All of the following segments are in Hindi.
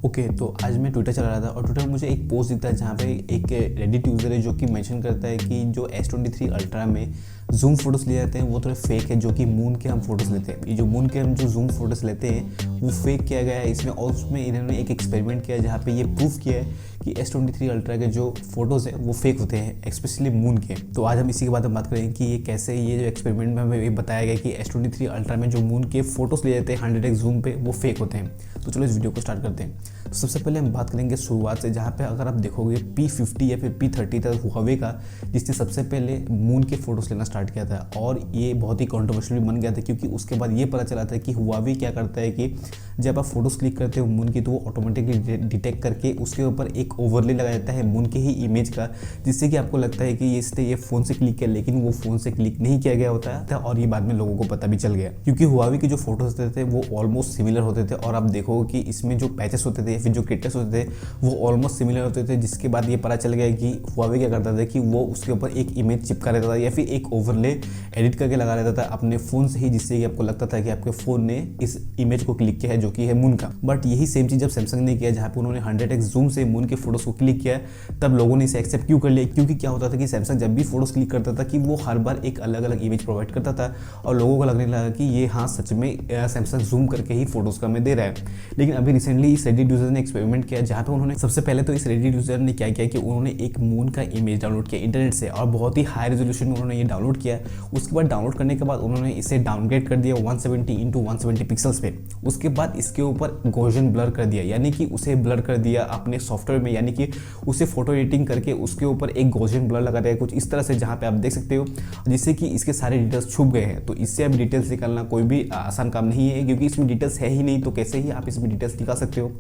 ओके तो आज मैं ट्विटर चला रहा था और ट्विटर में मुझे एक पोस्ट दिखता है जहाँ पे एक रेडिट यूज़र है जो कि मेंशन करता है कि जो S23 अल्ट्रा में जूम फोटोज़ लिए जाते हैं वो थोड़े फेक है, जो कि मून के हम फोटोज़ लेते हैं। ये जो मून के हम जो जूम फोटोज़ लेते हैं वो फेक किया गया है इसमें, और उसमें इन्होंने एक एक्सपेरिमेंट किया है जहाँ पे ये प्रूफ किया है कि S23 अल्ट्रा के जो फोटोज़ हैं वो फेक होते हैं, स्पेशली मून के। तो आज हम इसी के बारे में बात करेंगे कि ये कैसे, ये जो एक्सपेरिमेंट में हमें ये बताया गया कि S23 अल्ट्रा में जो मून के फोटोज़ लिए जाते हैं 100x जूम पे वो फेक होते हैं। तो चलो इस वीडियो को स्टार्ट करते हैं। तो सबसे पहले हम बात करेंगे शुरुआत से, जहाँ पे अगर आप देखोगे P50 या फिर P30 था हुआवे का, जिसने सबसे पहले मून के फोटोज़ लेना स्टार्ट किया था। और ये बहुत ही कंट्रोवर्शियल बन गया था क्योंकि उसके बाद ये पता चला था कि हुआवे क्या करता है कि जब आप फोटोज़ क्लिक करते हो मून की तो वो ऑटोमेटिकली डिटेक्ट करके उसके ऊपर एक ओवरले लगा देता है मून के ही इमेज का, जिससे कि आपको लगता है कि इसने ये फ़ोन से क्लिक किया, लेकिन वो फ़ोन से क्लिक नहीं किया गया होता है। और ये बाद में लोगों को पता भी चल गया क्योंकि हुआवे के जो फोटोज़ होते थे वो ऑलमोस्ट सिमिलर होते थे। और आप देखोगे कि इसमें जो पैचेस होते थे या फिर जो क्रिएटर्स होते थे वो ऑलमोस्ट सिमिलर होते थे, जिसके बाद ये पता चल गया कि हुआवे क्या करता था कि वो उसके ऊपर एक इमेज चिपका रहता था या फिर एक ओवरले एडिट करके लगा रहता था अपने फ़ोन से ही, जिससे कि आपको लगता था कि आपके फ़ोन ने इस इमेज को क्लिक किया है जो कि है मून का। बट यही सेम चीज़ जब सैमसंग ने किया, जहाँ पे उन्होंने 100x जूम से मून के फोटोज़ को क्लिक किया, तब लोगों ने इसे एक्सेप्ट क्यों कर लिया? क्योंकि क्या होता था कि सैमसंग जब भी फोटोज़ क्लिक करता था कि वो हर बार एक अलग अलग इमेज प्रोवाइड करता था और लोगों को लगने लगा कि ये हाँ सच में सैमसंग जूम करके ही फोटोज़ का हमें दे रहा है। लेकिन अभी रिसेंटली इस रेडिट यूज़र ने एक्सपेरिमेंट किया, जहाँ पे उन्होंने सबसे पहले तो इस रेडिट यूज़र ने क्या किया कि उन्होंने एक मून का इमेज डाउनलोड किया इंटरनेट से, और बहुत ही हाई रेजोल्यूशन में उन्होंने ये डाउनलोड किया। उसके बाद डाउनलोड करने के बाद उन्होंने इसे डाउनग्रेड कर दिया 170x170 पिक्सल्स पे। उसके बाद इसके ऊपर गॉसियन ब्लर कर दिया, यानी कि उसे ब्लर कर दिया अपने सॉफ्टवेयर में, यानी कि उसे फोटो एडिटिंग करके उसके ऊपर एक गॉसियन ब्लर लगा दिया कुछ इस तरह से, जहाँ पे आप देख सकते हो, जिससे कि इसके सारे डिटेल्स छुप गए हैं। तो इससे अब डिटेल्स निकालना कोई भी आसान काम नहीं है क्योंकि इसमें डिटेल्स है ही नहीं, तो कैसे ही आप इसमें डिटेल्स निकाल सकते हो।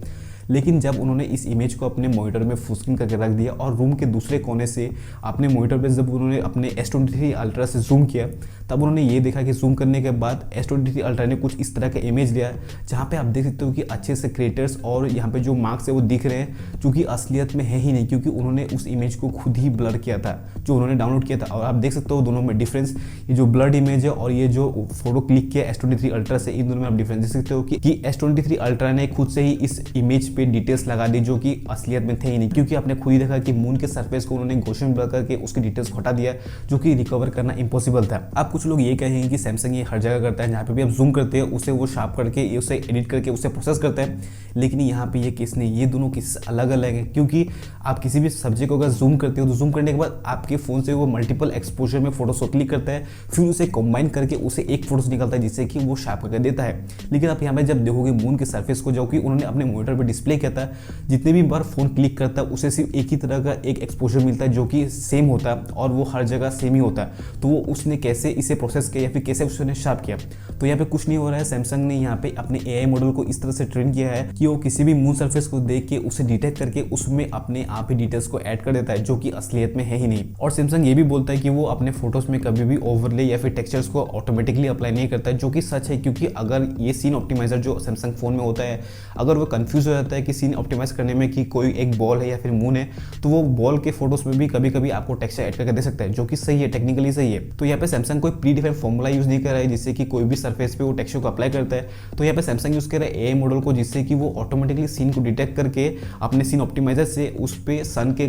लेकिन जब उन्होंने इस इमेज को अपने मॉनिटर में फुल स्क्रीन करके रख दिया और रूम के दूसरे कोने से अपने मॉनिटर पे जब उन्होंने अपने S23 अल्ट्रा से जूम किया, तब उन्होंने ये देखा कि जूम करने के बाद S23 अल्ट्रा ने कुछ इस तरह का इमेज लिया, जहाँ पे आप देख सकते हो कि अच्छे से क्रिएटर्स और यहाँ पे जो मार्क्स है वो दिख रहे हैं, जो कि असलियत में है ही नहीं, क्योंकि उन्होंने उस इमेज को खुद ही ब्लर किया था जो उन्होंने डाउनलोड किया था। और आप देख सकते हो दोनों में डिफरेंस, ये जो ब्लर्ड इमेज है और ये जो फोटो क्लिक किया S23 अल्ट्रा से, इन दोनों में आप डिफरेंस देख सकते हो कि S23 अल्ट्रा ने खुद से ही इस इमेज पे डिटेल्स लगा दी जो कि असलियत में थे ही नहीं, क्योंकि आपने खुद ही देखा कि मून के सरफेस को उन्होंने गॉसियन ब्लर करके उसकी डिटेल्स हटा दिया, जो कि रिकवर करना इम्पॉसिबल था। अब कुछ लोग ये कहेंगे कि सैमसंग ये हर जगह करता है, जहाँ पे भी आप जूम करते हैं उसे वो शार्प करके उसे एडिट करके उसे प्रोसेस करता है, लेकिन यहाँ पे ये केस नहीं, ये दोनों केस अलग अलग है। क्योंकि आप किसी भी सब्जेक्ट को अगर जूम करते हो तो जूम करने के बाद आपके फोन से वो मल्टीपल एक्सपोजर में फोटोज को क्लिक करता है, फिर उसे कंबाइन करके उसे एक फोटोज निकलता है जिससे कि वो शार्प करके देता है। लेकिन आप यहाँ पे जब देखोगे मून के सरफेस को, जो कि उन्होंने अपने मॉनिटर पर डिस्प्ले किया था, जितने भी बार फोन क्लिक करता है उसे सिर्फ एक ही तरह का एक एक्सपोजर मिलता है जो कि सेम होता है और वो हर जगह सेम ही होता है। तो वो उसने कैसे इसे प्रोसेस किया या फिर कैसे उसने शार्प किया? तो यहाँ पे कुछ नहीं हो रहा है, सैमसंग ने यहाँ पे अपने AI मॉडल को इस तरह से ट्रेन किया है कि वो किसी भी मून सरफेस को देख के उसे डिटेक्ट करके उसमें अपने आप ही डिटेल्स को ऐड कर देता है, जो कि असलियत में है ही नहीं। और सैमसंग ये भी बोलता है कि वो अपने फोटोज में कभी भी ओवरले या फिर टेक्सचर्स को ऑटोमेटिकली अप्लाई नहीं करता है, जो कि सच है। क्योंकि अगर ये सीन ऑप्टिमाइजर जो सैमसंग फोन में होता है, अगर वो कंफ्यूज हो जाता है कि सीन ऑप्टिमाइज करने में कि कोई एक बॉल है या फिर मून है, तो वो बॉल के फोटोज में भी कभी कभी आपको टेक्सचर ऐड करके दे सकता है, जो कि सही है, टेक्निकली सही है। तो यहाँ पे सैमसंग कोई प्री डिफाइंड फॉर्मूला यूज नहीं कर रहा है जिससे कि कोई भी सरफेस पे वो टेक्सचर को अप्लाई करता है। तो यहाँ पे सैमसंग यूज कर रहा है AI मॉडल को, जिससे कि वो ऑटोमेटिकली सीन को डिटेक्ट करके अपने सीन ऑप्टिमाइजर से उस पे सन के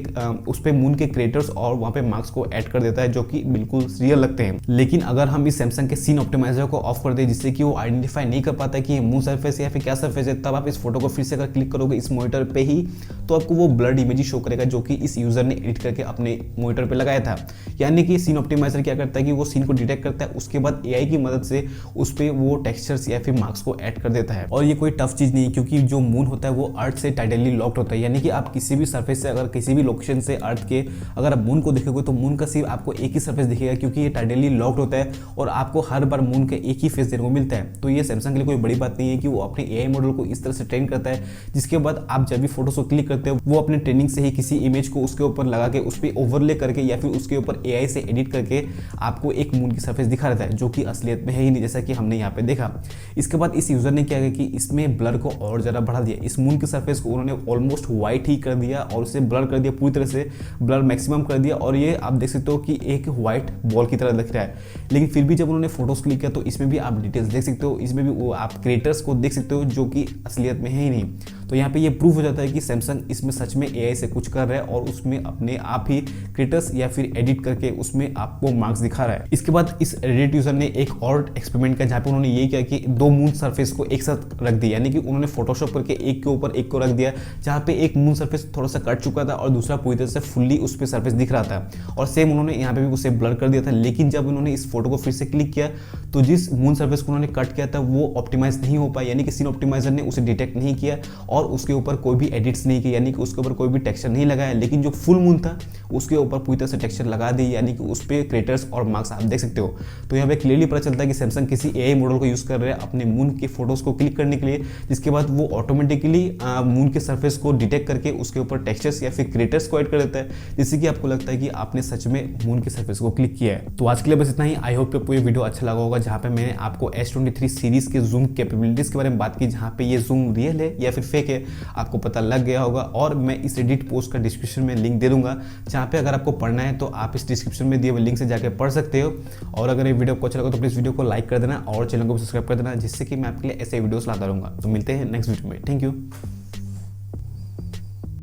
उस पे मून के क्रिएटर्स और वहाँ पे मार्क्स को ऐड कर देता है, जो कि बिल्कुल रियल लगते हैं। लेकिन अगर हम इस सैमसंग के सीन ऑप्टिमाइजर को ऑफ कर दें, जिससे कि वो आइडेंटिफाई नहीं कर पाता कि ये मून सरफेस है या फिर क्या सरफेस है, तब आप इस फोटो को फिर से अगर क्लिक करोगे इस मॉनिटर पे ही, तो आपको वो ब्लर्ड इमेज ही शो करेगा जो कि इस यूजर ने एडिट करके अपने मॉनिटर पे लगाया था। यानी कि सीन ऑप्टिमाइजर क्या करता है कि वो सीन को डिटेक्ट करता है, उसके बाद AI की मदद से उस पे वो टेक्सचर्स या फिर मार्क्स को ऐड कर देता है। और ये कोई टफ चीज नहीं है, क्योंकि जो मून होता है वो अर्थ से टाइडली लॉक्ड होता है। यानी कि आप किसी भी सरफेस से, अगर किसी भी लोकेशन से अर्थ के अगर आप मून को देखोगे तो मून का सिर्फ आपको एक ही सरफेस दिखेगा, क्योंकि ये टाइडली लॉक्ड होता है और आपको हर बार मून का एक ही फेस देखने को मिलता है। तो ये सैमसंग के लिए कोई बड़ी बात नहीं है कि वो अपने AI मॉडल को इस तरह से ट्रेन करता है, जिसके बाद आप जब भी फोटोज को क्लिक करते हो वो अपने ट्रेनिंग से ही किसी इमेज को उसके ऊपर लगा के उस पर ओवरले करके या फिर उसके ऊपर AI से एडिट करके आपको एक मून की सरफेस दिखा रहता है, जो कि असलियत में है ही नहीं, जैसा कि हमने यहाँ पे देखा। इसके बाद इस यूजर ने क्या किया कि इसमें ब्लर को और ज़्यादा बढ़ा दिया, इस मून की सरफेस को उन्होंने ऑलमोस्ट व्हाइट ही कर दिया और उसे ब्लर कर दिया, पूरी तरह से ब्लर मैक्सिमम कर दिया, और ये आप देख सकते हो कि एक व्हाइट बॉल की तरह दिख रहा है। लेकिन फिर भी जब उन्होंने फोटोज क्लिक किया तो इसमें भी आप डिटेल्स देख सकते हो, इसमें भी वो आप क्रिएटर्स को देख सकते हो जो कि असलियत में है ही नहीं। तो यहाँ पे ये प्रूव हो जाता है कि सैमसंग इसमें सच में AI से कुछ कर रहा है और उसमें अपने आप ही क्रिएटर्स या फिर एडिट करके उसमें आपको मार्क्स दिखा रहा है। इसके बाद इस रेडिट यूजर ने एक और एक्सपेरिमेंट किया जहाँ पे उन्होंने ये किया कि 2 मून सरफेस को एक साथ रख दिया, यानी कि उन्होंने फोटोशॉप करके एक के ऊपर एक को रख दिया, जहाँ पे एक मून सरफेस थोड़ा सा कट चुका था और दूसरा पूरी तरह से फुल्ली उस पर सरफेस दिख रहा था। और सेम उन्होंने यहाँ पे भी उसे ब्लर कर दिया था। लेकिन जब उन्होंने इस फोटो को फिर से क्लिक किया तो जिस मून सरफेस को उन्होंने कट किया था वो ऑप्टिमाइज नहीं हो पाया, यानी कि सीन ऑप्टिमाइजर ने उसे डिटेक्ट नहीं किया और उसके ऊपर कोई भी एडिट्स नहीं किए, यानी कि उसके ऊपर कोई भी टेक्सचर नहीं लगाया। लेकिन जो फुल मून था उसके ऊपर पूरी तरह से टेक्सचर लगा दी, यानी कि उस पर क्रिएटर्स और मार्क्स आप देख सकते हो। तो यहाँ पे क्लियरली पता चलता है कि सैमसंग किसी AI मॉडल को यूज कर रहे हैं अपने मून के फोटोज को क्लिक करने के लिए, जिसके बाद वो ऑटोमेटिकली मून के सरफेस को डिटेक्ट करके उसके ऊपर टेक्सचर्स या फिर क्रिएटर्स को ऐड कर देता है, जिससे कि आपको लगता है कि आपने सच में मून के सरफेस को क्लिक किया है। तो आज के लिए बस इतना ही। आई होप आपको ये वीडियो अच्छा लगा होगा, जहाँ पे मैंने आपको S23 सीरीज के जूम कैपेबिलिटीज के बारे में बात की, जहाँ पे ये जूम रियल है या फिर फेक है आपको पता लग गया होगा। और मैं इस रेडिट पोस्ट का डिस्क्रिप्शन में लिंक दे दूंगा, जहाँ पे अगर आपको पढ़ना है तो आप इस डिस्क्रिप्शन में दिए हुए लिंक से जाकर पढ़ सकते हो। और अगर ये वीडियो आपको अच्छा लगा तो प्लीज़ वीडियो को लाइक कर देना और चैनल को सब्सक्राइब कर देना, जिससे कि मैं आपके लिए ऐसे वीडियोस लाता रहूँगा। तो मिलते हैं नेक्स्ट वीडियो में। Thank you.